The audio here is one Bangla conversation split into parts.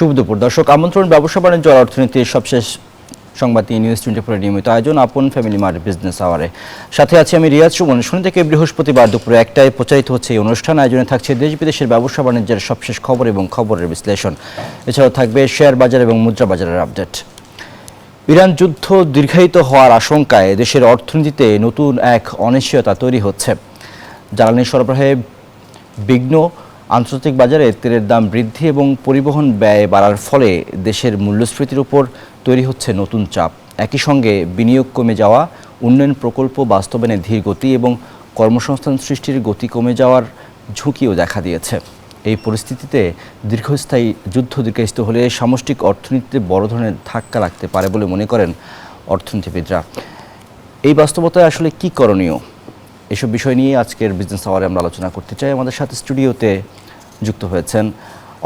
শুভ দুপুর দর্শক, আমন্ত্রণ ব্যবসা বাণিজ্য আর অর্থনীতির সবশেষ সংবাদ নিউজ 24 নিয়মিত আয়োজন আপন ফ্যামিলি মার্ট বিজনেস আওয়ারে। সাথে আছি আমি রিয়াজ সুমন। শনি থেকে বৃহস্পতিবার দুপুরে 1টায় প্রচারিত হচ্ছে এই অনুষ্ঠান। আয়োজনে থাকছে দেশ বিদেশের ব্যবসা বাণিজ্যের সবশেষ খবর এবং খবরের বিশ্লেষণ। এছাড়াও থাকবে শেয়ার বাজার এবং মুদ্রা বাজারের আপডেট। ইরান যুদ্ধ দীর্ঘায়িত হওয়ার আশঙ্কায় দেশের অর্থনীতিতে নতুন এক অনিশ্চয়তা তৈরি হচ্ছে। জ্বালানি সরবরাহে বিঘ্ন, আন্তর্জাতিক বাজারে তেলের দাম বৃদ্ধি এবং পরিবহন ব্যয় বাড়ার ফলে দেশের মূল্যস্ফীতির উপর তৈরি হচ্ছে নতুন চাপ। একই সঙ্গে বিনিয়োগ কমে যাওয়া, উন্নয়ন প্রকল্প বাস্তবায়নে ধীর গতি এবং কর্মসংস্থান সৃষ্টির গতি কমে যাওয়ার ঝুঁকিও দেখা দিয়েছে। এই পরিস্থিতিতে দীর্ঘস্থায়ী যুদ্ধ দীর্ঘায়িত হলে সামষ্টিক অর্থনীতিতে বড় ধরনের ধাক্কা লাগতে পারে বলে মনে করেন অর্থনীতিবিদরা। এই বাস্তবতায় আসলে কি করণীয়, এসব বিষয় নিয়ে আজকের বিজনেস আওয়ারে আমরা আলোচনা করতে চাই। আমাদের সাথে স্টুডিওতে যুক্ত হয়েছেন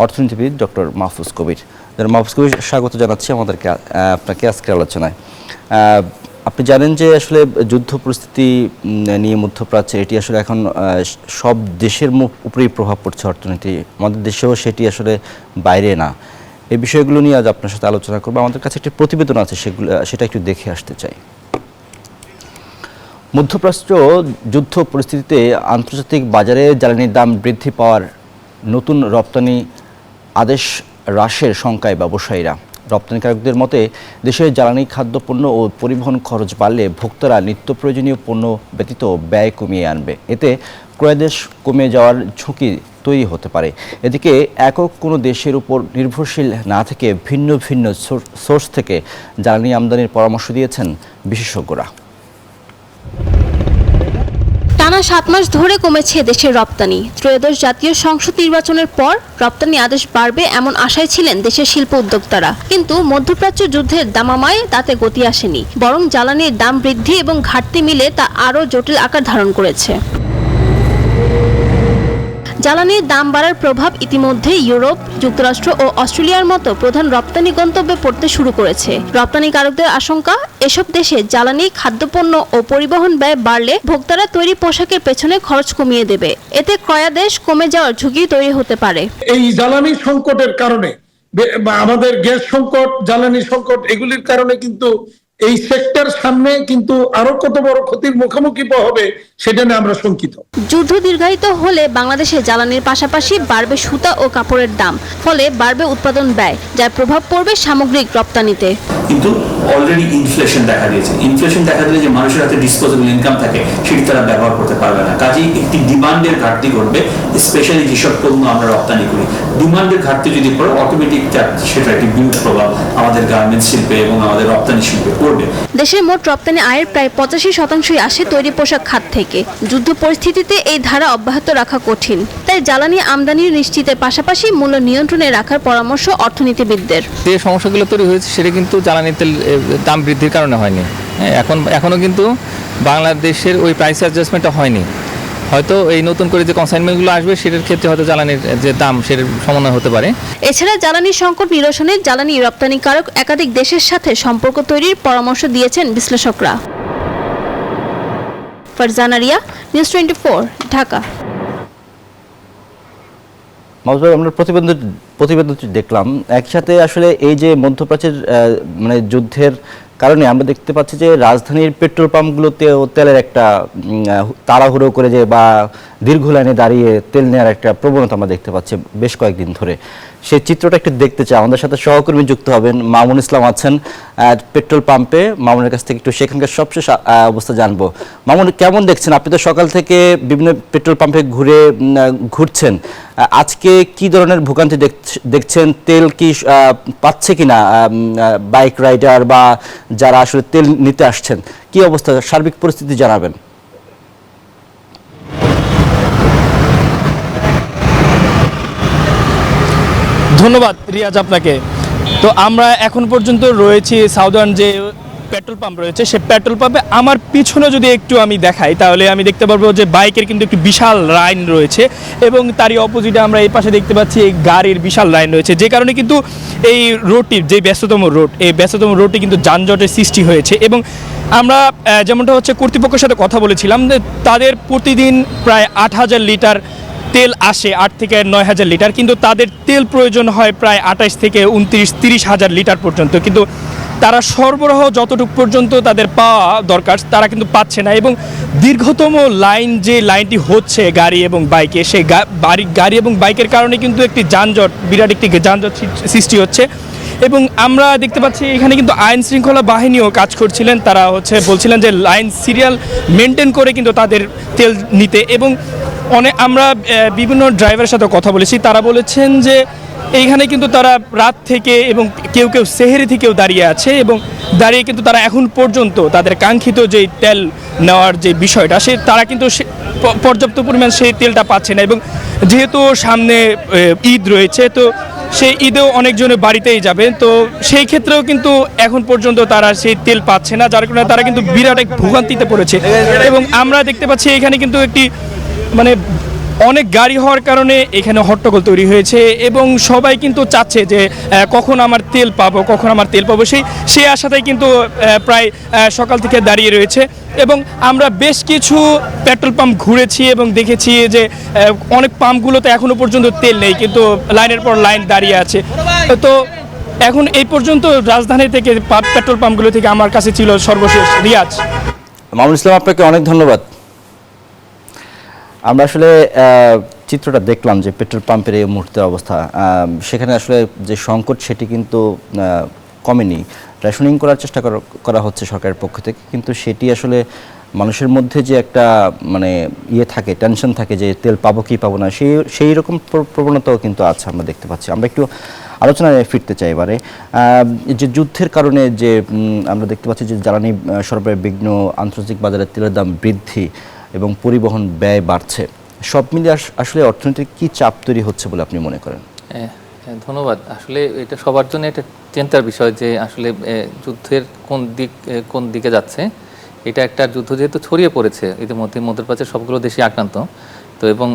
অর্থনীতিবিদ ডক্টর মাহফুজ কবির। মাহফুজ কবির, স্বাগত জানাচ্ছি আপনাকে আজকের আলোচনায়। আপনি জানেন যে আসলে যুদ্ধ পরিস্থিতি নিয়ে মধ্যপ্রাচ্যে এটি আসলে এখন সব দেশের উপরেই প্রভাব পড়ছে অর্থনীতি, আমাদের দেশেও সেটি আসলে বাইরে না। এই বিষয়গুলো নিয়ে আজ আপনার সাথে আলোচনা করবো। আমাদের কাছে একটি প্রতিবেদন আছে, সেটা একটু দেখে আসতে চাই। মধ্যপ্রাচ্য যুদ্ধ পরিস্থিতিতে আন্তর্জাতিক বাজারে জ্বালানির দাম বৃদ্ধি পাওয়ার নতুন রপ্তানি আদেশ হ্রাসের শঙ্কায় ব্যবসায়ীরা। রপ্তানিকারকদের মতে দেশের জ্বালানি, খাদ্যপণ্য ও পরিবহন খরচ বাড়লে ভোক্তারা নিত্য প্রয়োজনীয় পণ্য ব্যতীত ব্যয় কমিয়ে আনবে। এতে ক্রয়াদেশ কমে যাওয়ার ঝুঁকি তৈরি হতে পারে। এদিকে একক কোনো দেশের উপর নির্ভরশীল না থেকে ভিন্ন ভিন্ন সোর্স থেকে জ্বালানি আমদানির পরামর্শ দিয়েছেন বিশেষজ্ঞরা। টানা 7 মাস ধরে কমেছে দেশের রপ্তানি। ত্রয়োদশ জাতীয় সংসদ নির্বাচনের পর রপ্তানি আদেশ বাড়বে এমন আশায় ছিলেন দেশের শিল্প উদ্যোক্তারা, কিন্তু মধ্যপ্রাচ্য যুদ্ধের দামামায় তাতে গতি আসেনি, বরং জ্বালানির দাম বৃদ্ধি এবং ঘাটতি মিলে তা আরও জটিল আকার ধারণ করেছে। জ্বালানির দাম বাড়ার প্রভাব ইতিমধ্যে ইউরোপ, যুক্তরাষ্ট্র ও অস্ট্রেলিয়ার মতো প্রধান রপ্তানি গন্তব্যে পড়তে শুরু করেছে। রপ্তানিকারকদের আশঙ্কা, এসব দেশে জ্বালানি, খাদ্যপণ্য ও পরিবহন ব্যয় বাড়লে ভোক্তারা তৈরি পোশাকের পেছনে খরচ কমিয়ে দেবে। এতে ক্রয়াদেশ কমে যাওয়ার ঝুঁকি তৈরি হতে পারে। এই জ্বালানি সংকটের কারণে, আমাদের গ্যাস সংকট, জ্বালানি সংকট, এগুলির কারণে কিন্তু এই সেক্টর সামনে কিন্তু আরো কত বড় ক্ষতির মুখোমুখি হবে সেটা নিয়ে আমরা শঙ্কিত। যুদ্ধ দীর্ঘায়িত হলে বাংলাদেশে জ্বালানির পাশাপাশি বাড়বে সুতা ও কাপড়ের দাম, ফলে বাড়বে উৎপাদন ব্যয়, যার প্রভাব পড়বে সামগ্রিক রপ্তানিতে। কিন্তু অলরেডি ইনফ্লেশন দেখা দিয়েছে। ইনফ্লেশন দেখা দিলে যে মানুষের হাতে ডিসপোজেবল ইনকাম থাকে সেটি তারা ব্যবহার করতে পারবে না। কাজেই একটি ডিমান্ডের ঘাটতি ঘটবে, স্পেশালি যেসব পণ্য আমরা রপ্তানি করি। ডিমান্ডের ঘাটতি যদি পড়ে, অটোমেটিক সেটা একটি বিরূপ প্রভাব আমাদের গার্মেন্টস শিল্পে এবং আমাদের রপ্তানি শিল্পে পড়বে। দেশের মোট রপ্তানি আয়ের প্রায় 85% আসে তৈরি পোশাক খাত থেকে। যুদ্ধ পরিস্থিতিতে এই ধারা অব্যাহত রাখা কঠিন, তাই জ্বালানি আমদানি নিশ্চিতের পাশাপাশি মূল্য নিয়ন্ত্রণে রাখার পরামর্শ অর্থনীতিবিদদের। যে সমস্যাগুলো তৈরি হয়েছে সেটা কিন্তু জ্বালানি তেল দাম বৃদ্ধির কারণে হয়নি। এখনো কিন্তু বাংলাদেশের ওই প্রাইস অ্যাডজাস্টমেন্টটা হয়নি। হয়তো এই নতুন করে যে কনসাইনমেন্টগুলো আসবে সেটার ক্ষেত্রে হয়তো জ্বালানির যে দাম সেটার সমন্বয় হতে পারে। এছাড়া জ্বালানি সংকট নিরসনে জ্বালানি রপ্তানিকারক একাধিক দেশের সাথে সম্পর্ক তৈরির পরামর্শ দিয়েছেন বিশ্লেষকরা। ফারজানা রিয়া, নিউজ 24, ঢাকা। আমরা প্রতিবেদনটি দেখলাম একসাথে। আসলে এই যে মধ্যপ্রাচ্যের যুদ্ধের কারণে আমরা দেখতে পাচ্ছি যে রাজধানীর পেট্রোল পাম্পগুলোতেও তেলের একটা তাড়াহুড়ো করে যে বা দীর্ঘ লাইনে দাঁড়িয়ে তেল নেওয়ার একটা প্রবণতা আমরা দেখতে পাচ্ছি বেশ কয়েকদিন ধরে। সেই চিত্রটা একটু দেখতে চাই। আমাদের সাথে সহকর্মী যুক্ত হবেন, মামুন ইসলাম আছেন পেট্রোল পাম্পে। মামুনের কাছ থেকে একটু সেখানকার সবশেষ অবস্থা জানবো। মামুন, কেমন দেখছেন? আপনি তো সকাল থেকে বিভিন্ন পেট্রোল পাম্পে ঘুরছেন, আজকে কি ধরনের ভোগান্তি দেখছেন? তেল কি পাচ্ছে কিনা বাইক রাইডার বা যারা আসলে তেল নিতে আসছেন? কি অবস্থা, সার্বিক পরিস্থিতি জানাবেন। ধন্যবাদ রিয়াজ আপনাকে। তো আমরা এখন পর্যন্ত রয়েছি সাউদার্ন যে পেট্রোল পাম্প রয়েছে সে পেট্রোল পাম্পে। আমার পিছনে যদি একটু আমি দেখাই তাহলে আমি দেখতে পারবো যে বাইকের কিন্তু একটি বিশাল লাইন রয়েছে এবং তারই অপোজিটে আমরা এই পাশে দেখতে পাচ্ছি এই গাড়ির বিশাল লাইন রয়েছে, যে কারণে কিন্তু এই রোডটি, যে ব্যস্ততম রোড, এই ব্যস্ততম রোডটি কিন্তু যানজটের সৃষ্টি হয়েছে। এবং আমরা যেমনটা হচ্ছে কর্তৃপক্ষের সাথে কথা বলেছিলাম যে তাদের প্রতিদিন প্রায় 8,000 লিটার তেল আসে 8 থেকে 9,000 লিটার, কিন্তু তাদের তেল প্রয়োজন হয় প্রায় 28 থেকে 29-30 হাজার লিটার পর্যন্ত, কিন্তু তারা সরবরাহ যতটুকু পর্যন্ত তাদের পাওয়া দরকার তারা কিন্তু পাচ্ছে না। এবং দীর্ঘতম লাইন যে লাইনটি হচ্ছে গাড়ি এবং বাইকে, সেই গাড়ি এবং বাইকের কারণে কিন্তু একটি যানজট, বিরাট একটি যানজট সৃষ্টি হচ্ছে। এবং আমরা দেখতে পাচ্ছি এখানে কিন্তু আইন শৃঙ্খলা বাহিনীও কাজ করছিলেন, তারা বলছিলেন যে লাইন সিরিয়াল মেনটেন করে কিন্তু তাদের তেল নিতে। এবং আমরা বিভিন্ন ড্রাইভারের সাথে কথা বলেছি, তারা বলেছেন যে এইখানে কিন্তু তারা রাত থেকে এবং কেউ কেউ সেহেরি থেকেও দাঁড়িয়ে আছে, এবং দাঁড়িয়ে কিন্তু তারা এখন পর্যন্ত তাদের কাঙ্ক্ষিত যে তেল নেওয়ার যে বিষয়টা তারা কিন্তু পর্যাপ্ত পরিমাণ সেই তেলটা পাচ্ছে না। এবং যেহেতু সামনে ঈদ রয়েছে, তো সেই ঈদেও অনেকজনের বাড়িতেই যাবে, তো সেই ক্ষেত্রেও কিন্তু এখন পর্যন্ত তারা সেই তেল পাচ্ছে না, যার কারণে তারা কিন্তু বিরাট এক ভোগান্তিতে পড়েছে। এবং আমরা দেখতে পাচ্ছি এখানে কিন্তু একটি অনেক গাড়ি হওয়ার কারণে এখানে হট্টগোল তৈরি হয়েছে, এবং সবাই কিন্তু চাচ্ছে যে কখন আমার তেল পাবো, সেই আশাতেই কিন্তু প্রায় সকাল থেকে দাঁড়িয়ে রয়েছে। এবং আমরা বেশ কিছু পেট্রোল পাম্প ঘুরেছি এবং দেখেছি যে অনেক পাম্পগুলোতে এখনো পর্যন্ত তেল নেই, কিন্তু লাইনের পর লাইন দাঁড়িয়ে আছে। তো এখন এই পর্যন্ত রাজধানী থেকে পেট্রোল পাম্পগুলো থেকে আমার কাছে ছিল সর্বশেষ রিয়াজ। মামুনুল ইসলাম, আপনাকে অনেক ধন্যবাদ। আমরা আসলে চিত্রটা দেখলাম যে পেট্রোল পাম্পের এই মুহূর্তে অবস্থা, সেখানে আসলে যে সংকট সেটি কিন্তু কমেনি। রেশনিং করার চেষ্টা করা হচ্ছে সরকারের পক্ষ থেকে, কিন্তু সেটি আসলে মানুষের মধ্যে যে একটা থাকে, টেনশন থাকে যে তেল পাবো কি পাবো না, সেই রকম প্রবণতাও কিন্তু আছে, আমরা দেখতে পাচ্ছি। আমরা একটু আলোচনায় ফিরতে চাই এবারে। যে যুদ্ধের কারণে যে আমরা দেখতে পাচ্ছি যে জ্বালানি সরবরাহের বিঘ্ন, আন্তর্জাতিক বাজারে তেলের দাম বৃদ্ধি এবং পরিবহন ব্যয় বাড়ছে, সব মিলিয়ে আসলে অর্থনীতির কি চাপ তৈরি হচ্ছে বলে আপনি মনে করেন? ধন্যবাদ। আসলে এটা সবার জন্য একটা চিন্তার বিষয় যে আসলে যুদ্ধের কোন দিকে যাচ্ছে। এটা একটা যুদ্ধ যেহেতু ছড়িয়ে পড়েছে ইতিমধ্যে, মধ্যপ্রাচ্যের সবগুলো দেশই আক্রান্ত। তো এবং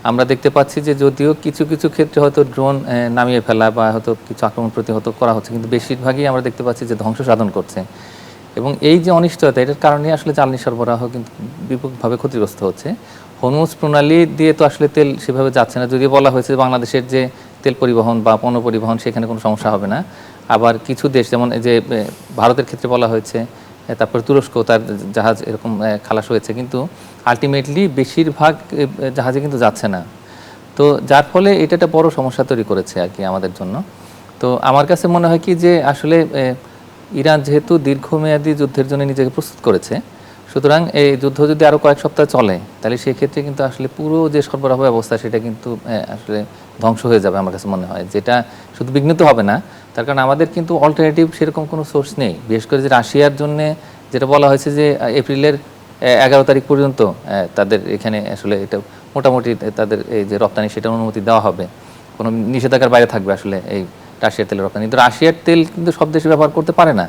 আমরা দেখতে পাচ্ছি যে যদিও কিছু কিছু ক্ষেত্রে হয়তো ড্রোন নামিয়ে ফেলা বা হয়তো কিছু আক্রমণ প্রতিহত করা হচ্ছে, কিন্তু বেশিরভাগই আমরা দেখতে পাচ্ছি যে ধ্বংস সাধন করছে। এবং এই যে অনিশ্চয়তা, এটার কারণে আসলে জ্বালানি সরবরাহ কিন্তু ব্যাপকভাবে ক্ষতিগ্রস্ত হচ্ছে। হরমুজ প্রণালী দিয়ে তো আসলে তেল সেভাবে যাচ্ছে না, যদিও বলা হয়েছে বাংলাদেশের যে তেল পরিবহন বা পণ্য পরিবহন সেখানে কোনো সমস্যা হবে না। আবার কিছু দেশ যেমন যে ভারতের ক্ষেত্রে বলা হয়েছে, তারপর তুরস্ক তার জাহাজ এরকম খালাস হয়েছে, কিন্তু আলটিমেটলি বেশিরভাগ জাহাজে কিন্তু যাচ্ছে না। তো যার ফলে এটা একটা বড় সমস্যা তৈরি করেছে আর কি আমাদের জন্য। তো আমার কাছে মনে হয় কি যে আসলে ইরান যেহেতু দীর্ঘমেয়াদী যুদ্ধের জন্য নিজেকে প্রস্তুত করেছে, সুতরাং এই যুদ্ধ যদি আরও কয়েক সপ্তাহ চলে তাহলে সেক্ষেত্রে কিন্তু আসলে পুরো যে সরবরাহ ব্যবস্থা সেটা কিন্তু আসলে ধ্বংস হয়ে যাবে আমার কাছে মনে হয়। যেটা শুধু বিঘ্নিত হবে না, তার কারণ আমাদের কিন্তু অল্টারনেটিভ সেরকম কোনো সোর্স নেই। বিশেষ করে যে রাশিয়ার জন্য যেটা বলা হয়েছে যে এপ্রিলের 11 তারিখ পর্যন্ত তাদের এখানে আসলে এটা মোটামুটি তাদের এই যে রপ্তানি সেটার অনুমতি দেওয়া হবে, কোনো নিষেধাজ্ঞার বাইরে থাকবে আসলে এই রাশিয়ার তেলের রপ্তানি। কিন্তু রাশিয়ার তেল কিন্তু সব দেশে ব্যবহার করতে পারে না,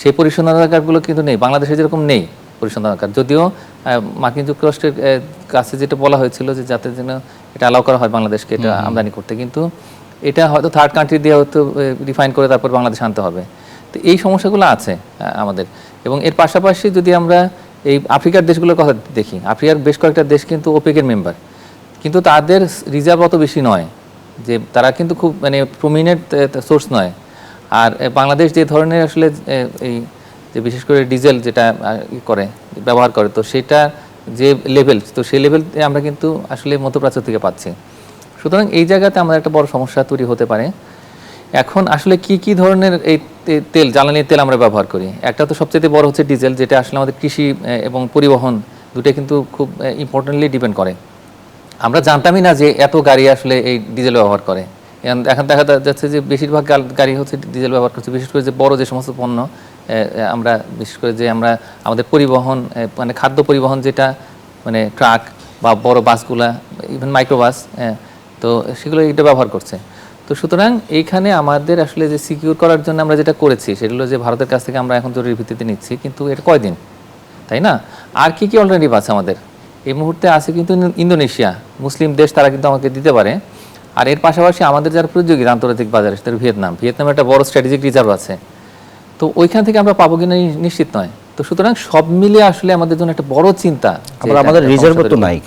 সেই পরিশোধনাগারগুলো কিন্তু নেই, বাংলাদেশে যেরকম নেই পরিশোধনাগার। যদিও মার্কিন যুক্তরাষ্ট্রের কাছে যেটা বলা হয়েছিল যে যাতে যেন এটা অ্যালাউ করা হয় বাংলাদেশকে এটা আমদানি করতে, কিন্তু এটা হয়তো থার্ড কান্ট্রি দিয়ে হয়তো রিফাইন করে তারপর বাংলাদেশে আনতে হবে। তো এই সমস্যাগুলো আছে আমাদের। এবং এর পাশাপাশি যদি আমরা এই আফ্রিকার দেশগুলোর কথা দেখি, আফ্রিকার বেশ কয়েকটা দেশ কিন্তু ওপেকের মেম্বার, কিন্তু তাদের রিজার্ভ অত বেশি নয়, যে তারা কিন্তু খুব প্রমিনেন্ট সোর্স নয়। আর বাংলাদেশ যে ধরনের আসলে এই যে বিশেষ করে ডিজেল যেটা ব্যবহার করে, তো সেটা যে লেভেল, তো সেই লেভেলতে আমরা কিন্তু আসলে মধ্যপ্রাচ্য থেকে পাচ্ছি। সুতরাং এই জায়গাতে আমাদের একটা বড় সমস্যা তৈরি হতে পারে। এখন আসলে কি ধরনের এই তেল, জ্বালানি তেল আমরা ব্যবহার করি? একটা তো সবচেয়ে বড় হচ্ছে ডিজেল, যেটা আসলে আমাদের কৃষি এবং পরিবহন দুটোই কিন্তু খুব ইম্পর্টেন্টলি ডিপেন্ড করে। আমরা জানতামই না যে এত গাড়ি আসলে এই ডিজেল ব্যবহার করে। এখন দেখা যাচ্ছে যে বেশিরভাগ গাড়ি হচ্ছে ডিজেল ব্যবহার করছে, বিশেষ করে যে বড় যে সমস্ত পণ্য আমরা বিশেষ করে যে আমরা আমাদের পরিবহন খাদ্য পরিবহন যেটা ট্রাক বা বড় বাসগুলা, ইভেন মাইক্রোবাস, তো সেগুলো এটা ব্যবহার করছে। তো সুতরাং এইখানে আমাদের আসলে যে সিকিউর করার জন্য আমরা যেটা করেছি সেগুলো যে ভারতের কাছ থেকে আমরা এখন জরুরি ভিত্তিতে নিচ্ছি, কিন্তু এটা কয়দিন, তাই না? আর কি অল্টারনেটিভ আছে আমাদের এই মুহূর্তে? আছে কিন্তু ইন্দোনেশিয়া, মুসলিম দেশ, তারা কিন্তু আমাকে দিতে পারে। আর এর পাশাপাশি আমাদের যারা প্রতিযোগী আন্তর্জাতিক বাজারে, সেটা ভিয়েতনামের একটা বড় স্ট্র্যাটেজিক রিজার্ভ আছে। তো ওইখান থেকে আমরা পাবো কিনা নিশ্চিত নয়। তো তো সুতরাং সব মিলিয়ে আসলে আমাদের জন্য একটা বড় চিন্তা যে আবার এটা আমাদের একটা রিজার্ভ সমস্যা তো তৈরি নাই,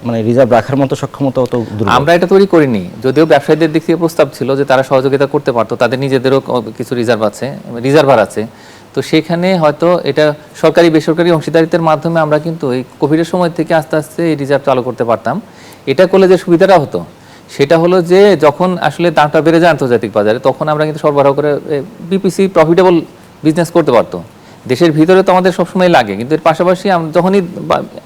মানে রিজার্ভ রাখার মতো সক্ষমতাও তো দুর্বল। আমরা এটা তৈরি করিনি, যদিও ব্যবসায়ীদের দিক থেকে প্রস্তাব ছিল যে তারা সহযোগিতা করতে পারতো, তাদের নিজেদেরও কিছু রিজার্ভার আছে। তো সেখানে হয়তো এটা সরকারি বেসরকারি অংশীদারিত্বের মাধ্যমে আমরা কিন্তু এই কোভিডের সময় থেকে আস্তে আস্তে এই রিজার্ভ চালু করতে পারতাম। এটা করলে যে সুবিধাটা হতো সেটা হলো যে যখন আসলে দামটা বেড়ে যায় আন্তর্জাতিক বাজারে, তখন আমরা কিন্তু সরবরাহ করে বিপিসি প্রফিটেবল বিজনেস করতে পারতো। দেশের ভিতরে তো আমাদের সবসময় লাগে, কিন্তু এর পাশাপাশি যখনই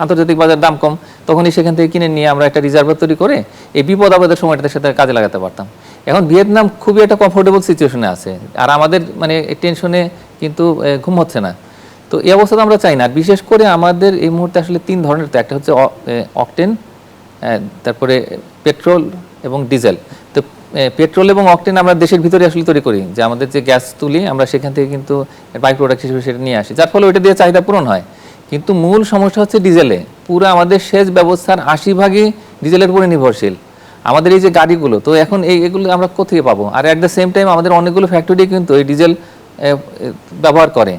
আন্তর্জাতিক বাজার দাম কম, তখনই সেখান থেকে কিনে নিয়ে আমরা একটা রিজার্ভ তৈরি করে এই বিপদ আপদের সময়টাতে সাথে কাজে লাগাতে পারতাম। এখন ভিয়েতনাম খুবই একটা কমফোর্টেবল সিচুয়েশনে আছে, আর আমাদের মানে টেনশনে কিন্তু ঘুম হচ্ছে না। তো এই অবস্থা তো আমরা চাই না। বিশেষ করে আমাদের এই মুহূর্তে আসলে 3 ধরনের, তো একটা হচ্ছে অকটেন, তারপরে পেট্রোল এবং ডিজেল। তো পেট্রোল এবং অকটেন আমরা দেশের ভিতরে আসলে তৈরি করি, যে আমাদের যে গ্যাস তুলি আমরা সেখান থেকে কিন্তু বাই প্রোডাক্ট হিসেবে সেটা নিয়ে আসি, যার ফলে ওইটা দিয়ে চাহিদা পূরণ হয়। কিন্তু মূল সমস্যা হচ্ছে ডিজেলে। পুরো আমাদের সেচ ব্যবস্থার 80% ডিজেলের উপরে নির্ভরশীল। আমাদের এই যে গাড়িগুলো, তো এখন এগুলো আমরা কোথায় পাবো? আর অ্যাট দ্য সেম টাইম আমাদের অনেকগুলো ফ্যাক্টরি কিন্তু এই ডিজেল ব্যবহার করে।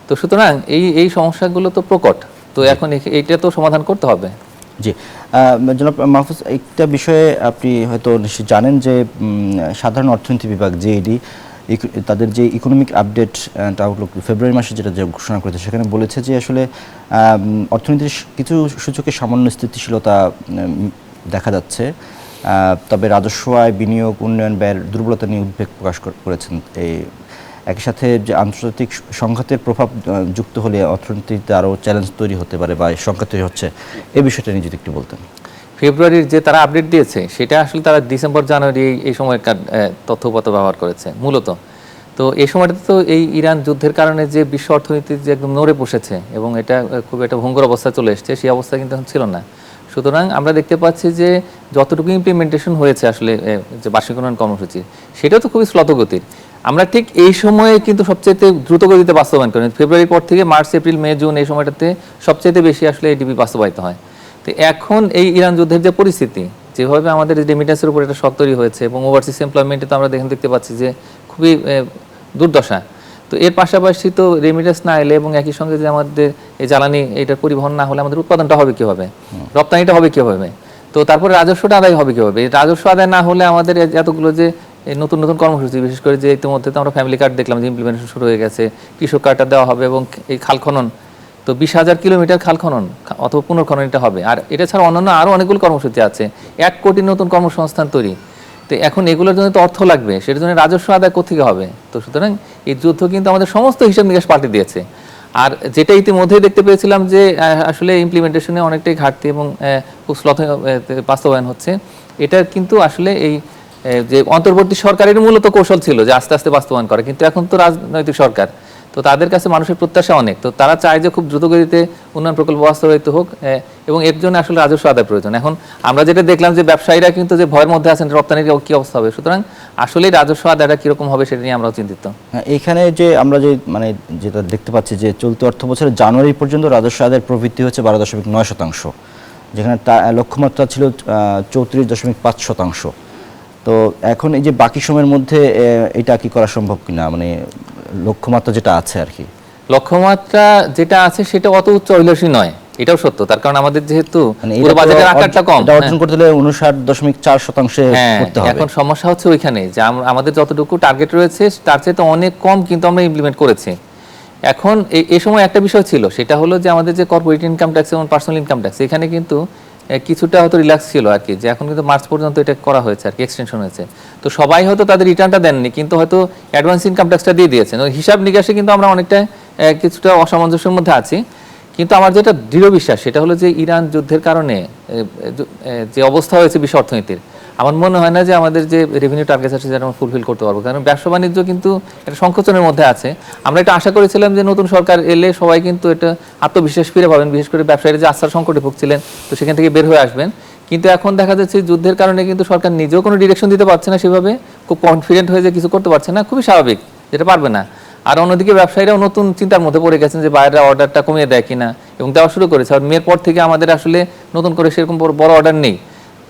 তো সুতরাং এই সমস্যাগুলো তো প্রকট। তো এখন এইটা তো সমাধান করতে হবে। জি, জনাব মাহফুজ, একটা বিষয়ে আপনি হয়তো নিশ্চয়ই জানেন যে সাধারণ অর্থনীতি বিভাগ জেইডি তাদের যে ইকোনমিক আপডেট অ্যান্ড আউটলুক ফেব্রুয়ারি মাসে যেটা ঘোষণা করেছে, সেখানে বলেছে যে আসলে অর্থনীতির কিছু সূচকে সামান্য স্থিতিশীলতা দেখা যাচ্ছে, তবে রাজস্ব আয়, বিনিয়োগ, উন্নয়ন ব্যয়ের দুর্বলতা নিয়ে উদ্বেগ প্রকাশ করেছেন। একই সাথে যে আন্তর্জাতিক সংঘাতের প্রভাব যুক্ত হলে অর্থনীতিতে আরও চ্যালেঞ্জ তৈরি হতে পারে বা সংঘাত তৈরি হচ্ছে, এই বিষয়টা নিয়ে যদি একটু বলতেন। ফেব্রুয়ারির যে তারা আপডেট দিয়েছে সেটা আসলে তারা ডিসেম্বর জানুয়ারি এই সময়কার তথ্যপত্র ব্যবহার করেছে মূলত। তো এই সময়টাতে তো এই ইরান যুদ্ধের কারণে যে বিশ্ব অর্থনীতি যে একদম নড়ে বসেছে এবং এটা খুব একটা ভঙ্গুর অবস্থায় চলে এসছে, সেই অবস্থা কিন্তু এখন ছিল না। সুতরাং আমরা দেখতে পাচ্ছি যে যতটুকু ইমপ্লিমেন্টেশন হয়েছে আসলে যে বার্ষিক উন্নয়ন কর্মসূচি, সেটাও তো খুবই শ্লথগতির। আমরা ঠিক এই সময়ে কিন্তু সবচেয়ে দ্রুত গতিতে বাস্তবায়ন করি। ফেব্রুয়ারির পর থেকে মার্চ, এপ্রিল, মে, জুন এই সময়টাতে সবচেয়ে বেশি আসলে এডিপি বাস্তবায়িত হয়। তো এখন এই ইরান যুদ্ধের যে পরিস্থিতি, যেভাবে আমাদের রেমিটেন্সের উপর একটা শক তৈরি হয়েছে এবং ওভারসিজ এমপ্লয়মেন্টে তো আমরা দেখতে পাচ্ছি যে খুবই দুর্দশা। তো এর পাশাপাশি তো রেমিটেন্স না এলে এবং একই সঙ্গে যে আমাদের এই জ্বালানি এটার পরিবহন না হলে আমাদের উৎপাদনটা হবে কীভাবে, রপ্তানিটা হবে কীভাবে, তো তারপরে রাজস্বটা আদায় হবে কীভাবে। রাজস্ব আদায় না হলে আমাদের এতগুলো যে নতুন নতুন কর্মসূচি, বিশেষ করে যে ইতিমধ্যে তো আমরা ফ্যামিলি কার্ড দেখলাম যে ইমপ্লিমেন্টেশন শুরু হয়ে গেছে, কৃষক কার্ডটা দেওয়া হবে এবং এই খাল খনন, তো 20,000 কিলোমিটার খাল খনন অথবা পুনর্খনন এটা হবে। আর এটা ছাড়া অন্যান্য আরও অনেকগুলো কর্মসূচি আছে, 1 কোটি নতুন কর্মসংস্থান তৈরি। তো এখন এগুলোর জন্য তো অর্থ লাগবে, সেটার জন্য রাজস্ব আদায় কোথেকে হবে? তো সুতরাং এই যুদ্ধ কিন্তু আমাদের সমস্ত হিসাব নিকাশ পাল্টে দিয়েছে। আর যেটা ইতিমধ্যেই দেখতে পেয়েছিলাম যে আসলে ইমপ্লিমেন্টেশনে অনেকটাই ঘাটতি এবং খুব শ্লথ বাস্তবায়ন হচ্ছে, এটা কিন্তু আসলে এই যে অন্তর্বর্তী সরকারের মূলত কৌশল ছিল যে আস্তে আস্তে বাস্তবায়ন করে, কিন্তু এখন তো রাজনৈতিক সরকার, তো তাদের কাছে মানুষের প্রত্যাশা অনেক, তো তারা চায় যে খুব দ্রুতগতিতে উন্নয়ন প্রকল্প বাস্তবায়িত হোক এবং এর জন্য আসলে রাজস্ব আদায় প্রয়োজন। এখন আমরা যেটা দেখলাম যে ব্যবসায়ীরা কিন্তু যে ভয়ের মধ্যে আছেন রপ্তানির কী অবস্থা হবে, সুতরাং আসলে রাজস্ব আদায়টা কীরকম হবে সেটা নিয়ে আমরাও চিন্তিত। এখানে যে আমরা যে যেটা দেখতে পাচ্ছি যে চলতি অর্থ বছরের জানুয়ারি পর্যন্ত রাজস্ব আদায়ের প্রবৃদ্ধি হচ্ছে 12.9%, যেখানে লক্ষ্যমাত্রা ছিল 34.5%। তো এখন এই যে বাকি সময়ের মধ্যে এটা কি করা সম্ভব কিনা, মানে লক্ষ্যমাত্রা যেটা আছে আর কি, লক্ষ্যমাত্রা যেটা আছে সেটা অত উচ্চ অভিলাষী নয়, এটাও সত্য। তার কারণ আমাদের যেহেতু পুরো বাজেটের আকারটা কম, অর্জন করতে হলে 59.4% করতে হবে। এখন সমস্যা হচ্ছে ওইখানে যে আমাদের যতটুকু টার্গেট রয়েছে তার চেয়ে তো অনেক কম কিন্তু আমরা ইমপ্লিমেন্ট করেছি। এখন এই সময় একটা বিষয় ছিল, সেটা হলো যে আমাদের যে কর্পোরেট ইনকাম ট্যাক্স এবং পার্সোনাল ইনকাম ট্যাক্স, এখানে কিন্তু কিছুটা হয়তো রিল্যাক্স ছিল আর কি, যে এখন কিন্তু মার্চ পর্যন্ত এটা করা হয়েছে আর কি, এক্সটেনশন হয়েছে। তো সবাই হয়তো তাদের রিটার্নটা দেননি, কিন্তু হয়তো অ্যাডভান্স ইনকাম ট্যাক্সটা দিয়ে দিয়েছেন। হিসাব নিকাশে কিন্তু আমরা অনেকটা কিছুটা অসামঞ্জস্যের মধ্যে আছি। কিন্তু আমার যেটা দৃঢ় বিশ্বাস সেটা হলো যে ইরান যুদ্ধের কারণে যে অবস্থা হয়েছে বিশ্ব অর্থনীতির, আমার মনে হয় না যে আমাদের যে রেভিনিউ টার্গেট আছে সেটা আমরা ফুলফিল করতে পারবো, কারণ ব্যবসা বাণিজ্য কিন্তু একটা সংকোচনের মধ্যে আছে। আমরা এটা আশা করেছিলাম যে নতুন সরকার এলে সবাই কিন্তু এটা আত্মবিশ্বাস ফিরে পাবেন, বিশেষ করে ব্যবসায়ীরা যে আস্থার সংকটে ভুগছিলেন, তো সেখান থেকে বের হয়ে আসবেন। কিন্তু এখন দেখা যাচ্ছে যুদ্ধের কারণে কিন্তু সরকার নিজেও কোনো ডিরেকশন দিতে পারছে না, সেভাবে খুব কনফিডেন্ট হয়ে যে কিছু করতে পারছে না, খুবই স্বাভাবিক, যেটা পারবে না। আর অন্যদিকে ব্যবসায়ীরাও নতুন চিন্তার মধ্যে পড়ে গেছেন যে বাইরের অর্ডারটা কমিয়ে দেয় কিনা, এবং দেওয়া শুরু করেছে। আর মের পর থেকে আমাদের আসলে নতুন করে সেরকম বড় অর্ডার নেই।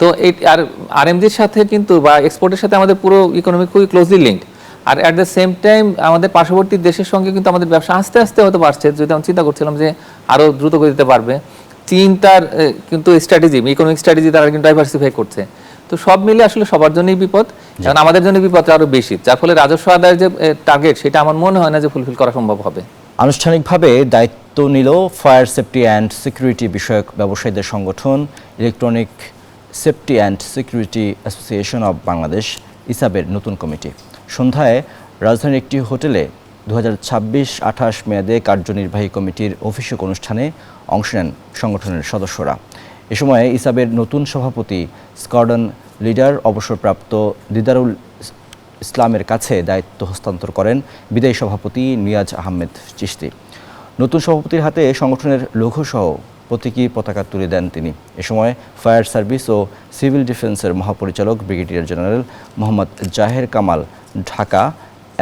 তো এই আর আরএমজির সাথে কিন্তু বা এক্সপোর্টের সাথে আমাদের পুরো ইকোনমি খুবই ক্লোজলি লিঙ্কড। আর অ্যাট দ্য সেম টাইম আমাদের পার্শ্ববর্তী দেশের সঙ্গে কিন্তু আমাদের ব্যবসা আস্তে আস্তে হয়তো বাড়ছে, যদি আমি চিন্তা করছিলাম যে আরও দ্রুত গতিতে পারবে। চীন তার কিন্তু স্ট্র্যাটেজি, ইকোনমিক স্ট্র্যাটেজি তারা কিন্তু ডাইভার্সিফাই করছে। তো সব মিলে আসলে সবার জন্যই বিপদ, কারণ আমাদের জন্য বিপদটা আরও বেশি, যার ফলে রাজস্ব আদায়ের যে টার্গেট সেটা আমার মনে হয় না যে ফুলফিল করা সম্ভব হবে। আনুষ্ঠানিকভাবে দায়িত্ব নিল ফায়ার সেফটি অ্যান্ড সিকিউরিটি বিষয়ক ব্যবসায়ীদের সংগঠন electronic safety and security association of Bangladesh, ইসাবের নতুন কমিটি। সন্ধ্যায় রাজধানীর একটি হোটেলে 2026-28 মেয়াদে কার্যনির্বাহী কমিটির অভিষেক অনুষ্ঠানে অংশ নেন সংগঠনের সদস্যরা। এ সময় ইসাবের নতুন সভাপতি স্কোয়াড্রন লিডার অবসরপ্রাপ্ত দিদারুল ইসলামের কাছে দায়িত্ব হস্তান্তর করেন বিদায়ী সভাপতি নিয়াজ আহমেদ চিশতি। নতুন সভাপতির হাতে সংগঠনের লঘুসহ প্রতীকী পতাকা তুলে দেন তিনি। এ সময় ফায়ার সার্ভিস ও সিভিল ডিফেন্সের মহাপরিচালক ব্রিগেডিয়ার জেনারেল মোহাম্মদ জাহের কামাল, ঢাকা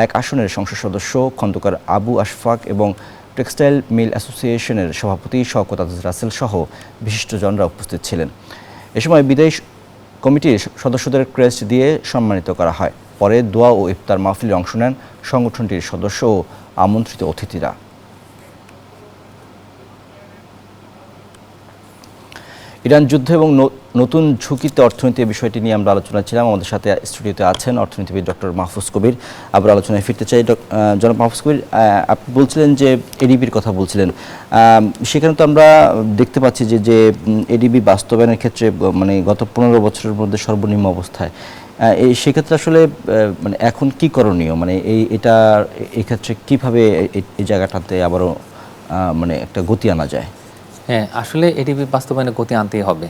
1 আসনের সংসদ সদস্য খন্দকার আবু আশফাক এবং টেক্সটাইল মিল অ্যাসোসিয়েশনের সভাপতি শওকত আজিজ রাসেল সহ বিশিষ্টজনরা উপস্থিত ছিলেন। এ সময় বিদায়ী কমিটির সদস্যদের ক্রেস্ট দিয়ে সম্মানিত করা হয়। পরে দোয়া ও ইফতার মাহফিলে অংশ নেন সংগঠনটির সদস্য ও আমন্ত্রিত অতিথিরা। ইরান যুদ্ধ এবং নতুন ঝুঁকিতে অর্থনীতি বিষয়টি নিয়ে আমরা আলোচনা ছিলাম। আমাদের সাথে স্টুডিওতে আছেন অর্থনীতিবিদ ডক্টর মাহফুজ কবির। আবার আলোচনায় ফিরতে চাই। জনাব মাহফুজ কবির, আপনি বলছিলেন যে এডিবির কথা বলছিলেন, সেখানে তো আমরা দেখতে পাচ্ছি যে এডিবি বাস্তবায়নের ক্ষেত্রে মানে গত 15 বছরের মধ্যে সর্বনিম্ন অবস্থায়। সেক্ষেত্রে আসলে মানে এখন কি করণীয়, মানে এই ক্ষেত্রে কীভাবে এই জায়গাটাতে আবারও মানে একটা গতি আনা যায়? হ্যাঁ, আসলে এডিবি বাস্তবায়নে গতি আনতেই হবে।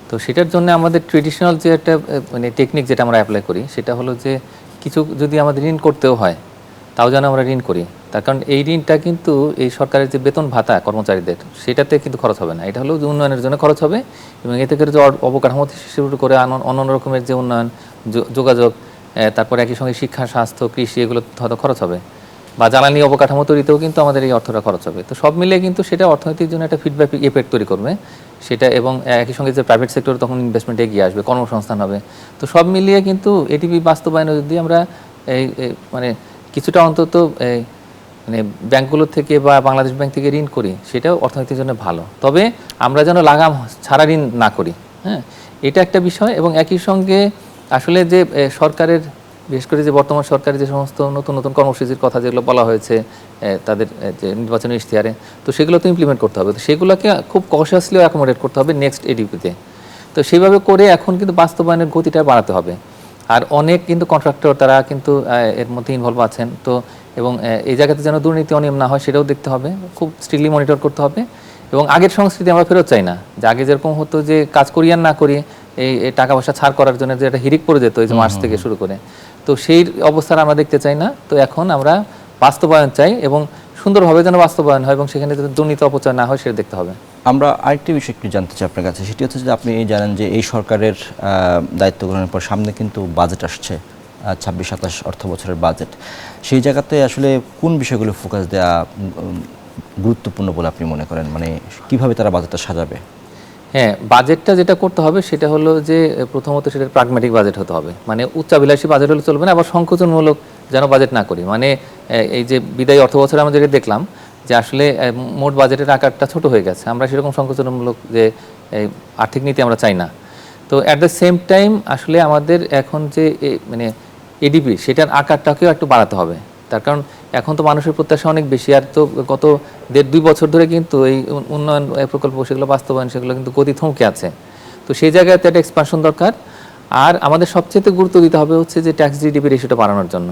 তো সেটার জন্য আমাদের ট্রেডিশনাল যে একটা মানে টেকনিক যেটা আমরা অ্যাপ্লাই করি সেটা হলো যে কিছু যদি আমাদের ঋণ করতেও হয় তাও যেন আমরা ঋণ করি। তার কারণ এই ঋণটা কিন্তু এই সরকারের যে বেতন ভাতা কর্মচারীদের সেটাতে কিন্তু খরচ হবে না, এটা হলো যে উন্নয়নের জন্য খরচ হবে এবং এতে করে যে অবকাঠামো থেকে শুরু করে অন্য রকমের যে উন্নয়ন, যোগাযোগ, তারপরে একই সঙ্গে শিক্ষা, স্বাস্থ্য, কৃষি এগুলো হয়তো খরচ হবে, বা জ্বালানি অবকাঠামো তৈরিতেও কিন্তু আমাদের এই অর্থটা খরচ হবে। তো সব মিলে কিন্তু সেটা অর্থনীতির জন্য একটা ফিডব্যাক এফেক্ট তৈরি করবে সেটা, এবং একই সঙ্গে যে প্রাইভেট সেক্টর তখন ইনভেস্টমেন্ট এগিয়ে আসবে, কর্মসংস্থান হবে। তো সব মিলিয়ে কিন্তু এটিপি বাস্তবায়নে যদি আমরা এই মানে কিছুটা অন্তত মানে ব্যাংকগুলোর থেকে বা বাংলাদেশ ব্যাংক থেকে ঋণ করি সেটাও অর্থনীতির জন্য ভালো। তবে আমরা যেন লাগাম ছাড়া ঋণ না করি, হ্যাঁ, এটা একটা বিষয়। এবং একই সঙ্গে আসলে যে সরকারের বিশেষ করে যে বর্তমান সরকারের যে সমস্ত নতুন নতুন কর্মসূচির কথা যেগুলো বলা হয়েছে তাদের যে নির্বাচনী ইশতেহারে, তো সেগুলো তো ইমপ্লিমেন্ট করতে হবে। তো সেগুলোকে খুব কনসিয়াসলি অ্যাকোমোডেট করতে হবে নেক্সট এডিপিতে। তো সেইভাবে করে এখন কিন্তু বাস্তবায়নের গতিটা বাড়াতে হবে। আর অনেক কিন্তু কন্ট্রাক্টর তারা কিন্তু এর মধ্যে ইনভলভ আছেন। তো এবং এই জায়গাতে যেন দুর্নীতি অনিয়ম না হয় সেটাও দেখতে হবে, খুব স্ট্রিক্টলি মনিটর করতে হবে। এবং আগের সংস্কৃতি আমরা ফেরত চাই না, যে আগে যেরকম হতো যে কাজ করিয়ান না করিয়ে এই টাকা পয়সা ছাড় করার জন্য যে একটা হিরিক পড়ে যেত এই যে মার্চ থেকে শুরু করে, তো সেই অবস্থাটা আমরা দেখতে চাই না। তো এখন আমরা বাস্তবায়ন চাই এবং সুন্দরভাবে যেন বাস্তবায়ন হয় এবং সেখানে যাতে দুর্নীতি অপচয় না হয় সেটা দেখতে হবে। আমরা আরেকটি বিষয় একটু জানতে চাই আপনার কাছে, সেটি হচ্ছে যে আপনি জানেন যে এই সরকারের দায়িত্ব গ্রহণের পর সামনে কিন্তু বাজেট আসছে, 26-27 অর্থ বছরের বাজেট। সেই জায়গাতে আসলে কোন বিষয়গুলো ফোকাস দেওয়া গুরুত্বপূর্ণ বলে আপনি মনে করেন, মানে কিভাবে তারা বাজেটটা সাজাবে? হ্যাঁ, বাজেটটা যেটা করতে হবে সেটা হলো যে প্রথমত সেটা প্রাগম্যাটিক বাজেট হতে হবে, মানে উচ্চাভিলাষী বাজেট হলে চলবে না, আবার সংকোচনমূলক যেন বাজেট না করি। মানে এই যে বিদায়ী অর্থ বছরে আমরা যেটা দেখলাম যে আসলে মোট বাজেটের আকারটা ছোট হয়ে গেছে, আমরা সেরকম সংকোচনমূলক যে আর্থিক নীতি আমরা চাই না। তো অ্যাট দ্য সেম টাইম আসলে আমাদের এখন যে মানে এডিপি সেটার আকারটাকেও একটু বাড়াতে হবে। তার কারণ এখন তো মানুষের প্রত্যাশা অনেক বেশি, আর তো গত 1.5-2 বছর ধরে কিন্তু এই উন্নয়ন প্রকল্প সেগুলো বাস্তবায়ন সেগুলো কিন্তু গতি থমকে আছে। তো সেই জায়গাতে একটা এক্সপানশন দরকার। আর আমাদের সবচেয়ে গুরুত্ব দিতে হবে হচ্ছে যে ট্যাক্স জিডিপি রেশিওটা বাড়ানোর জন্য।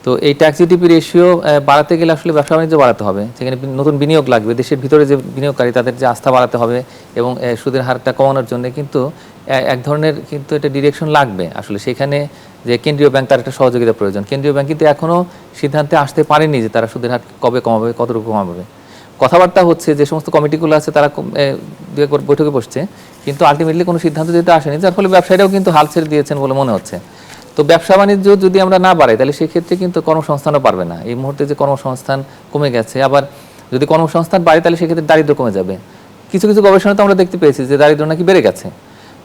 তো এই ট্যাক্স জিডিপি রেশিও বাড়াতে গেলে আসলে ব্যবসা বাণিজ্য বাড়াতে হবে, সেখানে নতুন বিনিয়োগ লাগবে, দেশের ভিতরে যে বিনিয়োগকারী তাদের যে আস্থা বাড়াতে হবে এবং সুদের হারটা কমানোর জন্য কিন্তু এক ধরনের কিন্তু একটা ডিরেকশন লাগবে। আসলে সেখানে যে কেন্দ্রীয় ব্যাংক তার একটা সহযোগিতা প্রয়োজন। কেন্দ্রীয় ব্যাংক কিন্তু এখনও সিদ্ধান্তে আসতে পারেনি যে তারা সুদের হার কবে কমাবে, কতটুকু কমাবে। কথাবার্তা হচ্ছে, যে সমস্ত কমিটিগুলো আছে তারা দু একবার বৈঠকে বসছে, কিন্তু আলটিমেটলি কোনো সিদ্ধান্ত যেতে আসেনি, যার ফলে ব্যবসায়ীরাও কিন্তু হাল ছেড়ে দিয়েছেন বলে মনে হচ্ছে। তো ব্যবসা বাণিজ্য যদি আমরা না বাড়াই তাহলে সেক্ষেত্রে কিন্তু কর্মসংস্থানও পারবে না। এই মুহূর্তে যে কর্মসংস্থান কমে গেছে, আবার যদি কর্মসংস্থান বাড়ে তাহলে সেক্ষেত্রে দারিদ্র্য কমে যাবে। কিছু কিছু গবেষণা তো আমরা দেখতে পেয়েছি যে দারিদ্র্য নাকি বেড়ে গেছে।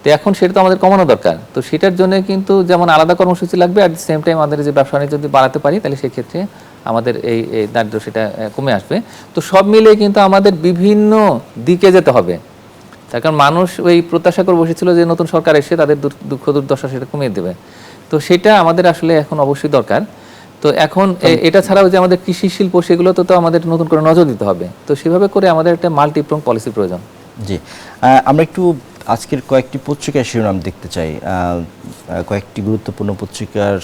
তো তো এখন সেটা তো আমাদের কমানো দরকার। তো সেটার জন্য কিন্তু যেমন আলাদা কর্মসূচি লাগবে, অ্যাট দ্য সেম টাইম আমাদের যে ব্যবসা বাণিজ্য যদি বাড়াতে পারি তাহলে সেক্ষেত্রে আমাদের এই দারিদ্র্য সেটা কমে আসবে। তো সব মিলিয়ে কিন্তু আমাদের বিভিন্ন দিকে যেতে হবে, তার কারণ মানুষ ওই প্রত্যাশা করে বসেছিল যে নতুন সরকার এসে তাদের দুঃখ দুর্দশা সেটা কমিয়ে দেবে। তো সেটা আমাদের আসলে এখন অবশ্যই দরকার। তো এখন এটা ছাড়াও যে আমাদের কৃষি শিল্প সেগুলো তো আমাদের নতুন করে নজর দিতে হবে। তো সেভাবে করে আমাদের একটা মাল্টিপ্রং পলিসি প্রয়োজন। জি, আমরা একটু আজকের কয়েকটি পত্রিকার শিরোনাম দেখতে চাই। কয়েকটি গুরুত্বপূর্ণ পত্রিকার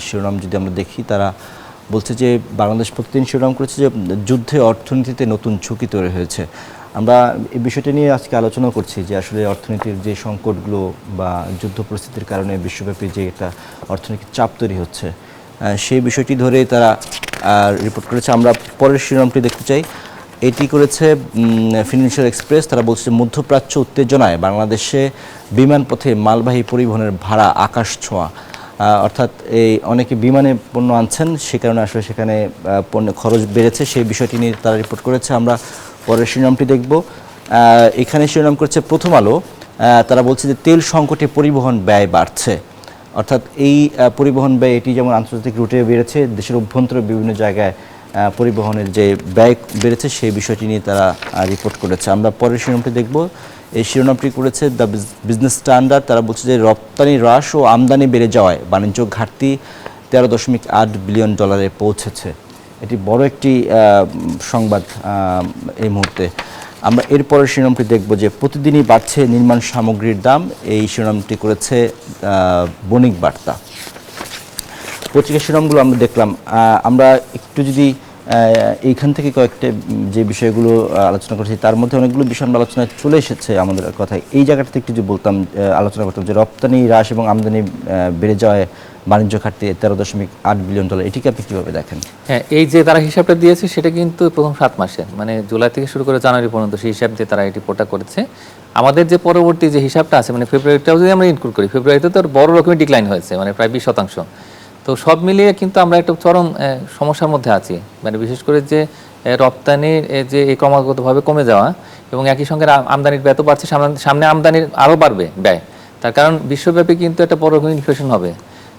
শিরোনাম যদি আমরা দেখি, তারা বলছে যে বাংলাদেশ প্রতিদিন শিরোনাম করেছে যে যুদ্ধে অর্থনীতিতে নতুন ঝুঁকি তৈরি হয়েছে। আমরা এই বিষয়টা নিয়ে আজকে আলোচনা করছি যে আসলে অর্থনীতির যে সংকটগুলো বা যুদ্ধ পরিস্থিতির কারণে বিশ্বব্যাপী যে একটা অর্থনৈতিক চাপ তৈরি হচ্ছে, সেই বিষয়টি ধরে তারা রিপোর্ট করেছে। আমরা পরের শিরোনামটি দেখতে চাই। এটি করেছে ফিনান্সিয়াল এক্সপ্রেস। তারা বলছে মধ্যপ্রাচ্য উত্তেজনায় বাংলাদেশে বিমানপথে মালবাহী পরিবহনের ভাড়া আকাশ ছোঁয়া। অর্থাৎ এই অনেকে বিমানে পণ্য আনছেন, সে কারণে আসলে সেখানে পণ্যের খরচ বেড়েছে, সেই বিষয়টি নিয়ে তারা রিপোর্ট করেছে। আমরা পরের শিরোনামটি দেখব। এখানে শিরোনাম করেছে প্রথম আলো। তারা বলছে যে তেল সংকটে পরিবহন ব্যয় বাড়ছে। অর্থাৎ এই পরিবহন ব্যয় এটি যেমন আন্তর্জাতিক রুটে বেড়েছে, দেশের অভ্যন্তরে বিভিন্ন জায়গায় পরিবহনের যে ব্যয় বেড়েছে সেই বিষয়টি নিয়ে তারা রিপোর্ট করেছে। আমরা পরের শিরোনামটি দেখব। এই শিরোনামটি করেছে দ্য বিজনেস স্ট্যান্ডার্ড। তারা বলছে যে রপ্তানি হ্রাস ও আমদানি বেড়ে যাওয়ায় বাণিজ্য ঘাটতি 13.8 বিলিয়ন ডলারে পৌঁছেছে। এটি বড় একটি সংবাদ এই মুহূর্তে। আমরা এরপরের শিরোনামটি দেখব যে প্রতিদিনই বাড়ছে নির্মাণ সামগ্রীর দাম। এই শিরোনামটি করেছে বণিক বার্তা। পত্রিকার শিরোনামগুলো আমরা দেখলাম। আমরা একটু যদি এইখান থেকে কয়েকটা যে বিষয়গুলো আলোচনা করছি তার মধ্যে অনেকগুলো বিষয় আমরা আলোচনায় চলে এসেছে আমাদের কথায়। এই জায়গাটাতে একটু যদি বলতাম, আলোচনা করতাম যে রপ্তানি হ্রাস এবং আমদানি বেড়ে যাওয়ায় বাণিজ্য ঘাটতি 13.8 বিলিয়ন ডলার, এটিকে আপনি কীভাবে দেখেন? হ্যাঁ, এই যে তারা হিসাবটা দিয়েছে সেটা কিন্তু প্রথম 7 মাসে, মানে জুলাই থেকে শুরু করে জানুয়ারি পর্যন্ত সেই হিসাব দিয়ে তারা এটি রিপোর্টটা করেছে। আমাদের যে পরবর্তী যে হিসাবটা আছে, মানে ফেব্রুয়ারিটাও যদি আমরা ইনক্লুড করি, ফেব্রুয়ারিতে তো বড় রকমের ডিক্লাইন হয়েছে, মানে প্রায় 20%। তো সব মিলিয়ে কিন্তু আমরা একটা চরম সমস্যার মধ্যে আছি, মানে বিশেষ করে যে রপ্তানির যে ক্রমাগতভাবে কমে যাওয়া এবং একই সঙ্গে আমদানির ব্যয় তো বাড়ছে, সামনে আমদানির আরও বাড়বে ব্যয়। তার কারণ বিশ্বব্যাপী কিন্তু একটা বড় রকমের ইনফ্লেশন হবে।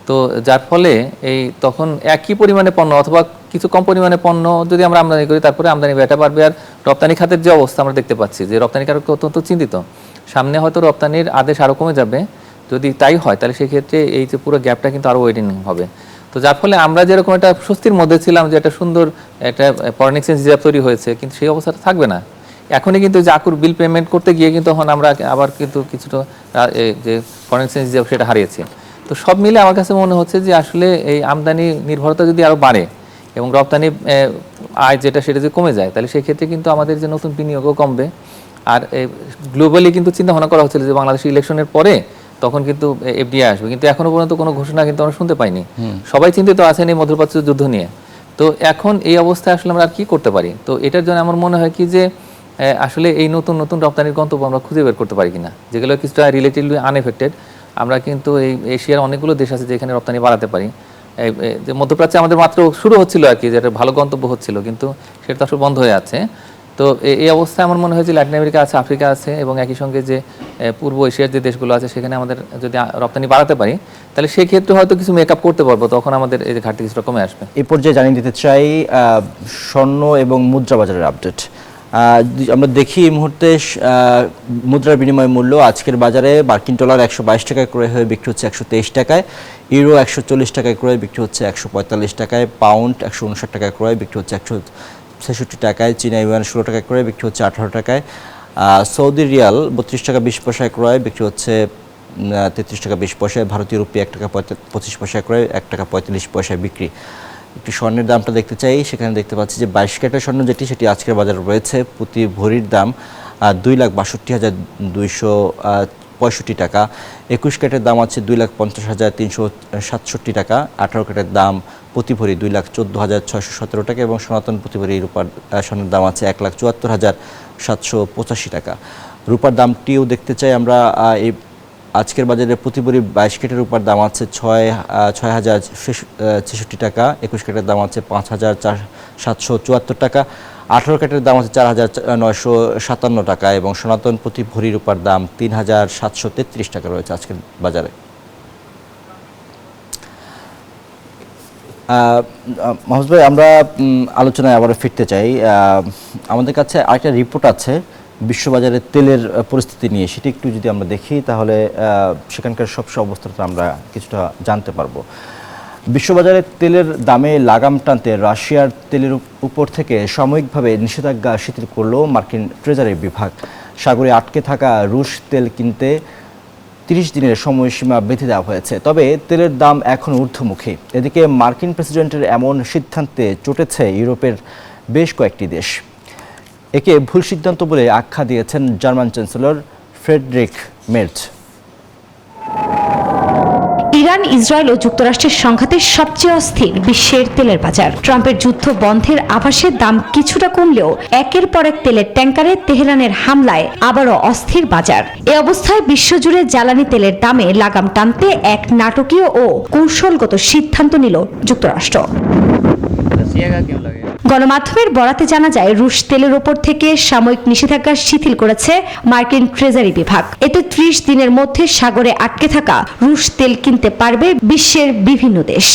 তো যার ফলে এই তখন একই পরিমাণে পণ্য অথবা কিছু কম পরিমাণে পণ্য যদি আমরা আমদানি করি, তারপরে আমদানি ব্যয়টা বাড়বে। আর রপ্তানি খাতের যে অবস্থা আমরা দেখতে পাচ্ছি যে রপ্তানিকারক অত্যন্ত চিন্তিত, সামনে হয়তো রপ্তানির আদেশ আরও কমে যাবে। যদি তাই হয় তাহলে সেক্ষেত্রে এই যে পুরো গ্যাপটা কিন্তু আরও ওয়েডিং হবে। তো যার ফলে আমরা যেরকম একটা স্বস্তির মধ্যে ছিলাম যে একটা সুন্দর একটা ফরেন এক্সচেঞ্জ রিজার্ভ তৈরি হয়েছে, কিন্তু সেই অবস্থাটা থাকবে না। এখনই কিন্তু যে আকুর বিল পেমেন্ট করতে গিয়ে কিন্তু তখন আমরা আবার কিন্তু কিছুটা যে ফরেন এক্সচেঞ্জ রিজার্ভ সেটা হারিয়েছি। তো সব মিলে আমার কাছে মনে হচ্ছে যে আসলে এই আমদানি নির্ভরতা যদি আরও বাড়ে এবং রপ্তানি আয় যেটা সেটা যদি কমে যায়, তাহলে সেক্ষেত্রে কিন্তু আমাদের যে নতুন বিনিয়োগও কমবে। আর গ্লোবালি কিন্তু চিন্তা ভাবনা করা হচ্ছিল যে বাংলাদেশ ইলেকশনের পরে তখন কিন্তু এফডিআই আসবে, কিন্তু এখনো পর্যন্ত কোনো ঘোষণা কিন্তু আমরা শুনতে পাইনি। সবাই চিন্তিত আছেন এই মধ্যপ্রাচ্য যুদ্ধ নিয়ে। তো এখন এই অবস্থায় আসলে আমরা আর কি করতে পারি? তো এটার জন্য আমার মনে হয় কি যে আসলে এই নতুন নতুন রপ্তানির গন্তব্য আমরা খুঁজে বের করতে পারি কিনা, যেগুলো কিছুটা রিলেটিভলি আনএফেক্টেড। আমরা কিন্তু এই এশিয়ার অনেকগুলো দেশ আছে যেখানে রপ্তানি বাড়াতে পারি। যে মধ্যপ্রাচ্যে আমাদের মাত্র শুরু হচ্ছিল আর কি, যেটা ভালো গন্তব্য হচ্ছিল, কিন্তু সেটা তো আসলে বন্ধ হয়ে আছে। তো এই অবস্থায় আমার মনে হয় যে ল্যাটিন আমেরিকা আছে, আফ্রিকা আছে এবং একই সঙ্গে যে পূর্ব এশিয়ার যে দেশগুলো আছে সেখানে আমাদের যদি রপ্তানি বাড়াতে পারি তাহলে সেই ক্ষেত্রে হয়তো কিছু মেকআপ করতে পারবো, তখন আমাদের এই যে ঘাটতি কিছুটা কমে আসবে। এই পর্যায়ে জানিয়ে দিতে চাই স্বর্ণ এবং মুদ্রা বাজারের আপডেট। আমরা দেখি এই মুহূর্তে মুদ্রার বিনিময় মূল্য আজকের বাজারে মার্কিন ডলার 122 টাকায় ক্রয় হয়ে বিক্রি হচ্ছে 123 টাকায়, ইউরো 140 টাকায় ক্রয় বিক্রি হচ্ছে 145 টাকায়, পাউন্ড 159 টাকায় ক্রয় বিক্রি হচ্ছে 166 টাকায়, চীনা ইউয়ান 16 টাকায় ক্রয় বিক্রি হচ্ছে 18 টাকায়, সৌদি রিয়াল 32 টাকা 20 পয়সায় ক্রয় বিক্রি হচ্ছে 33 টাকা 20 পয়সায়, ভারতীয় রুপি 1 টাকা 25 পয়সায় ক্রয় 1 টাকা 45 পয়সায় বিক্রি। একটু স্বর্ণের দামটা দেখতে চাই, সেখানে দেখতে পাচ্ছি যে 22 ক্যারেটের স্বর্ণ যেটি সেটি আজকের বাজারে রয়েছে প্রতি ভরির দাম 2,62,265 টাকা, 21 ক্যারেটের দাম আছে 2,50,367 টাকা, 18 ক্যারেটের দাম প্রতি ভরি 2,14,617 টাকা এবং সনাতন প্রতি ভরি রূপার স্বর্ণের দাম আছে 1,74,785 টাকা। রূপার দামটিও দেখতে চাই আমরা। এই আজকের বাজারে প্রতি ভরি 22 ক্যারেটের রূপার দাম আছে 6,066 টাকা, 21 ক্যারেটের দাম আছে 5,774 টাকা, 18 ক্যারেটের দাম হচ্ছে 4,957 টাকা এবং সনাতন প্রতি ভরি রূপার দাম 3,733 টাকা রয়েছে আজকের বাজারে। মাহফুজ ভাই, আমরা আলোচনায় আবারও ফিরতে চাই। আমাদের কাছে আরেকটা রিপোর্ট আছে বিশ্ববাজারে তেলের পরিস্থিতি নিয়ে, সেটি একটু যদি আমরা দেখি তাহলে সেখানকার সব অবস্থাটা আমরা কিছুটা জানতে পারবো। বিশ্ববাজারে তেলের দামে লাগাম টানতে রাশিয়ার তেলের উপর থেকে সাময়িকভাবে নিষেধাজ্ঞা শিথিল করলো মার্কিন ট্রেজারি বিভাগ। সাগরে আটকে থাকা রুশ তেল কিনতে 30 দিনের সময়সীমা বেঁধে দেওয়া হয়েছে, তবে তেলের দাম এখন ঊর্ধ্বমুখী। এদিকে মার্কিন প্রেসিডেন্টের এমন সিদ্ধান্তে চটেছে ইউরোপের বেশ কয়েকটি দেশ। একে ভুল সিদ্ধান্ত বলে আখ্যা দিয়েছেন German chancellor Friedrich Merz. Iran, Israel ও যুক্তরাষ্ট্রের সংঘাতে সবচেয়ে অস্থির বিশ্বের তেলের বাজার। ট্রাম্পের যুদ্ধ বন্ধের আভাসে দাম কিছুটা কমলেও একের পর এক তেলের ট্যাঙ্কারে তেহরানের হামলায় আবারও অস্থির বাজার। এ অবস্থায় বিশ্বজুড়ে জ্বালানি তেলের দামে লাগাম টানতে এক নাটকীয় ও কৌশলগত সিদ্ধান্ত নিল যুক্তরাষ্ট্র। গণমাধ্যমের বরাতে জানা যায়, রুশ তেলের ওপর থেকে সাময়িক নিষেধাজ্ঞা শিথিল করেছে মার্কিন ট্রেজারি বিভাগ। এতে 30 দিনের মধ্যে সাগরে আটকে থাকা রুশ তেল কিনতে পারবে বিশ্বের বিভিন্ন দেশ।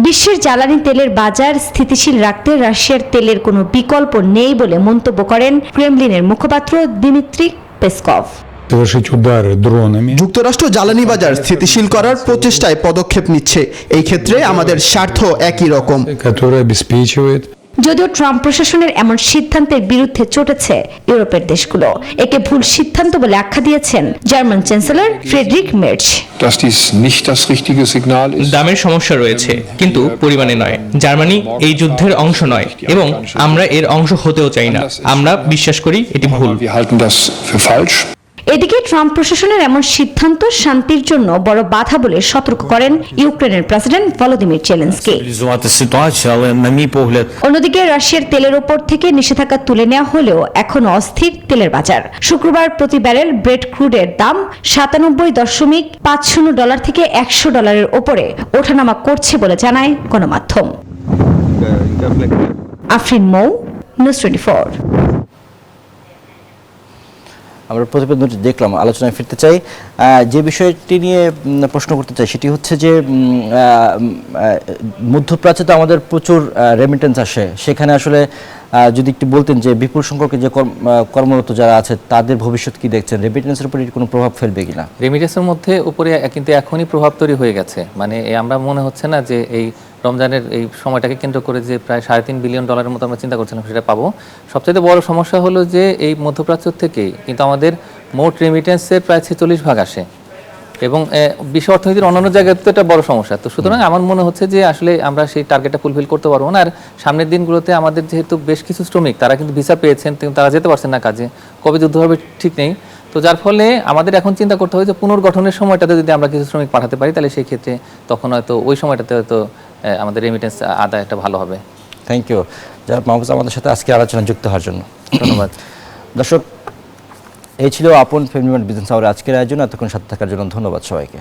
বিশ্বের জ্বালানি তেলের বাজার স্থিতিশীল রাখতে রাশিয়ার তেলের কোনো বিকল্প নেই বলে মন্তব্য করেন ক্রেমলিনের মুখপাত্র দিমিত্রি পেসকভ। যুক্তরাষ্ট্র জ্বালানি বাজার স্থিতিশীল করার প্রচেষ্টায় পদক্ষেপ নিচ্ছে। এই ক্ষেত্রে আমাদের স্বার্থ একই রকম। যদিও ট্রাম্প প্রশাসনের এমন সিদ্ধান্তের বিরুদ্ধে চটেছে ইউরোপের দেশগুলো। একে ভুল সিদ্ধান্ত বলে আখ্যা দিয়েছেন জার্মান চ্যান্সেলর ফ্রেডরিক মের্জ। দামের সমস্যা রয়েছে, কিন্তু পরিমাণে নয়। জার্মানি এই যুদ্ধের অংশ নয় এবং আমরা এর অংশ হতেও চাই না। আমরা বিশ্বাস করি এটি ভুল। এদিকে ট্রাম্প প্রশাসনের এমন সিদ্ধান্ত শান্তির জন্য বড় বাধা বলে সতর্ক করেন ইউক্রেনের প্রেসিডেন্ট ভলোদিমির জেলেনস্কি। অন্যদিকে রাশিয়ার তেলের ওপর থেকে নিষেধাজ্ঞা তুলে নেওয়া হলেও এখনো অস্থির তেলের বাজার। শুক্রবার প্রতি ব্যারেল ব্রেড ক্রুডের দাম $97.50 থেকে $100 ওপরে ওঠানামা করছে বলে জানায় গণমাধ্যম। আফরিন মৌ, নিউজ 24। আমরা প্রতিবেদনটি দেখলাম, আলোচনায় ফিরতে চাই। যে বিষয়টি নিয়ে প্রশ্ন করতে চাই সেটি হচ্ছে যে মধ্যপ্রাচ্যে তো আমাদের প্রচুর রেমিটেন্স আসে, সেখানে আসলে যদি একটু বলতেন যে বিপুল সংখ্যক যে কর্মরত যারা আছে তাদের ভবিষ্যৎ কি দেখছেন, রেমিটেন্সের উপরে কোনো প্রভাব ফেলবে কিনা? রেমিটেন্সের মধ্যে উপরে কিন্তু এখনই প্রভাব তৈরি হয়ে গেছে। মানে আমরা মনে হচ্ছে না যে এই রমজানের এই সময়টাকে কেন্দ্র করে যে প্রায় $3.5 বিলিয়ন মতো আমরা চিন্তা করছিলাম সেটা পাবো। সবচেয়ে বড় সমস্যা হলো যে এই মধ্যপ্রাচ্য থেকে কিন্তু আমাদের মোট রেমিটেন্সের প্রায় 46% আসে এবং বিশ্ব অর্থনীতির অন্যান্য জায়গায় তো এটা বড় সমস্যা। তো সুতরাং আমার মনে হচ্ছে যে আসলে আমরা সেই টার্গেটটা ফুলফিল করতে পারবো না। আর সামনের দিনগুলোতে আমাদের যেহেতু বেশ কিছু শ্রমিক তারা কিন্তু ভিসা পেয়েছেন, তারা যেতে পারছেন না কাজে, কবে যুদ্ধ হবে ঠিক নেই। তো যার ফলে আমাদের এখন চিন্তা করতে হবে যে পুনর্গঠনের সময়টাতে যদি আমরা কিছু শ্রমিক পাঠাতে পারি তাহলে সেই ক্ষেত্রে তখন হয়তো ওই সময়টাতে হয়তো আমাদের রেমিটেন্স আদায় একটা ভালো হবে। থ্যাংক ইউ মাহফুজ আমাদের সাথে আজকে আলোচনা যুক্ত হওয়ার জন্য। ধন্যবাদ। দর্শক, এই ছিল আপন ফ্যামিলি বিজনেস আওয়ার আজকের আয়োজন। এতক্ষণ সাথে থাকার জন্য ধন্যবাদ সবাইকে।